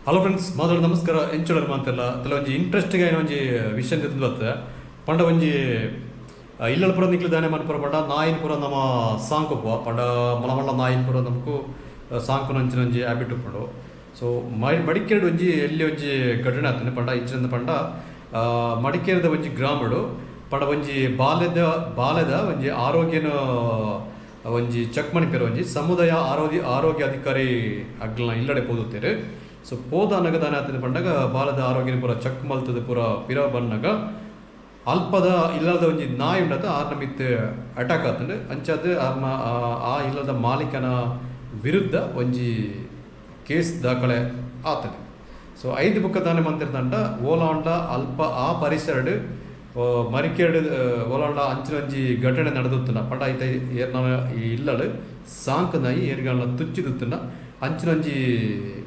Hello friends ಮಾತಾಡ ನಮಸ್ಕಾರ ಎಂಚೋಳರ್ ಮಾತೆಲ್ಲ ತಲೆ ಒಂಜಿ ಇಂಟ್ರೆಸ್ಟಿಂಗ್ ಆಯ್ನ ಒಂಜಿ ವಿಷಯ ತಿಂದ್ಲತ್ತ ಪಂಡ ಒಂಜಿ ಇಲ್ಲಳ ಪುರ ನಿಕ್ಲು ದಾನೆ ಮನ್ಪುರ ಪಂಡ ನಾಯಿನ ಪುರ ನಮ್ಮ ಸಾಂಕೊಪ್ಪ ಪಂಡ ಮಲಮಲ್ಲ ನಾಯಿನ ಪುರ ನಮಕು ಸಾಂಕು ನಂಚಿನ ಒಂಜಿ ಹ್ಯಾಬಿಟ್ ಉಪ್ಪುಂಡು ಸೊ ಮಡಿಕೇರಿ ಒಂಜಿ ಎಲ್ಲಿ ಒಂಜಿ ಘಟನೆ ಆಗ್ತಾನೆ ಪಂಡ ಇಚ್ಚಿನ ಪಂಡ ಮಡಿಕೇರಿದ ಒಂಜಿ ಗ್ರಾಮಡು ಪಂಡ ಒಂಜಿ ಬಾಲ್ಯದ ಒಂಜಿ ಆರೋಗ್ಯನ ಒಂಜಿ ಚೆಕ್ ಮಣಿಪೇರು ಒಂಜಿ ಸಮುದಾಯ ಆರೋಗ್ಯ ಅಧಿಕಾರಿ ಅಗ್ಲನ ಇಲ್ಲಡೆ ಪೋದುತ್ತೇರು ಸೊ ಪೋದ ನಗದಾನೆ ಆತನ ಪಂಡಾಗ ಬಾಲದ ಆರೋಗ್ಯನ ಪೂರ ಚೆಕ್ ಮಲ್ತದ ಪೂರ ಪಿರ ಬನ್ನಗ ಅಲ್ಪದ ಇಲ್ಲದ ಒಂಜಿ ನಾಯಿ ಉಂಡತ ಆರ್ನ ಮಿತ್ ಅಟ್ಯಾಕ್ ಆತಂಡು ಅಂಚಾದ ಆರ್ನ ಆ ಇಲ್ಲದ ಮಾಲೀಕನ ವಿರುದ್ಧ ಒಂಜಿ ಕೇಸ್ ದಾಖಲೆ ಆತದೆ ಸೊ 5 ಬುಕ್ಕ ದಾನೆ ಮಂತಿರ್ದಂಡ ಓಲಾಂಡ ಅಲ್ಪ ಆ ಪರಿಸರಡು ಮರಿಕೇಡು ಓಲಾಂಡ ಅಂಚಿನ ಒಂಜಿ ಘಟನೆ ನಡೆದುತ್ತನ ಪಂಡ ಐತ ಈ ಇಲ್ಲಡು ಸಾಂಕ್ ನಾಯಿ ಏರ್ಗಳನ್ನ ತುಚ್ಚಿದುತ್ತನ ಅಂಚಿನ ಒಂಜಿ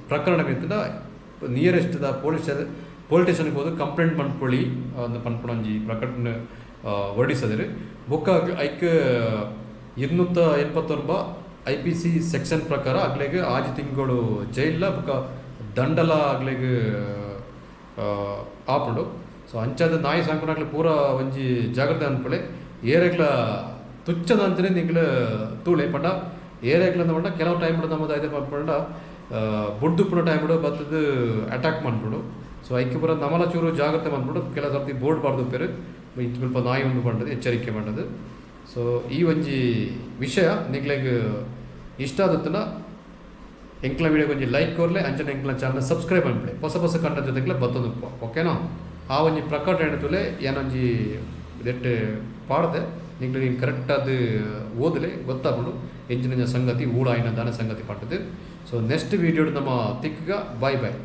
ಪ್ರಕರಣ ಬೇಕಂದ ನಿಯರೆಸ್ಟ್ ದ ಪೊಲೀಸ್ ಸ್ಟೇಷನ್ಗೆ ಹೋದು ಕಂಪ್ಲೇಂಟ್ ಮಾಡ್ಕೊಳ್ಳಿ ಅಂತ ಪನ್ಪುಣ ಒಂಜಿ ಪ್ರಕಟಣೆ ಹೊರಡಿಸಿದ್ರೆ ಬೊಕ್ಕ ಐಕ್ 289 IPC ಸೆಕ್ಷನ್ ಪ್ರಕಾರ ಆಗ್ಲೆಗ್ 6 ತಿಂಗಳು ಜೈಲ ಬೊಕ್ಕ ದಂಡಲ ಆಗ್ಲೆಗ್ ಆಪುಂಡು ಸೊ ಅಂಚಾದ ನಾಯಿ ಸಾಂಕುನಾಗ್ಲೆ ಪೂರ ಒಂಜಿ ಜಾಗ್ರತೆ ಅನ್ಪಳೆ ಏರೆಗ್ಲ ತುಚ್ಚದ ಅಂತಲೇ ನಿಂಗ್ಲ ತೂಳೆ ಪಂಡ ಏರೆಗ್ಲ ಪಂಡ ಕೆಲವು ಟೈಮ್ ನಮ್ಮದು ಐದು ಪಂಡ ಬುಡ್ದುಪ್ಪುನ ಟೈಮ್ಡು ಬತ್ತದು ಅಟ್ಯಾಕ್ ಮಾಡ್ಬಿಡು ಸೊ ಐಕ್ಯ ಪುರ ನಮಲ ಚೂರು ಜಾಗ್ರತೆ ಮಾಡ್ಬಿಡು ಕೆಲ ಸರ್ತಿ ಬೋರ್ಡ್ ಬಾರ್ದುಪ್ಪೇರು ಇಂಚು ಸ್ವಲ್ಪ ನಾಯಿ ಒಂದು ಬಂಡದು ಎಚ್ಚರಿಕೆ ಮಾಡೋದು ಸೊ ಈ ಒಂಜಿ ವಿಷಯ ನಿಗ್ಲೆಗ್ ಇಷ್ಟ ಆದತ್ತನ ಎಂಕ್ಲ ವಿಡಿಯೋ ಒಂಜಿ ಲೈಕ್ ಕೊರ್ಲೆ ಅಂಚನೆ ಎಂಕ್ಲ ಚಾನಲ್ ಸಬ್ಸ್ಕ್ರೈಬ್ ಅನ್ಬಿಡಿ ಹೊಸ ಕಂಡ ಜೊತೆಗೆ ಬತ್ತೊಂದು ಓಕೆನಾ ಆ ಒಂಜಿ ಪ್ರಕಟಣೆ ತುಲೆ ಏನೊಂಜಿ ಇದೆಟ್ಟು ಪಾಡ್ದೆ ನಿಗ್ಲಿಗೆ ಕರೆಕ್ಟ್ ಅದು ಓದಲೆ ಗೊತ್ತಾಗ್ಬಿಡು ಎಂಚಿನ ಸಂಗತಿ ಊಡ ಆಯ್ನ ದಾನ ಸಂಗತಿ ಪಟ್ಟದು ಸೊ ನೆಕ್ಸ್ಟ್ ವಿಡಿಯೋ ನಮ್ಮ ತಿಕ್ಕ ಬಾಯ್ ಬಾಯ್.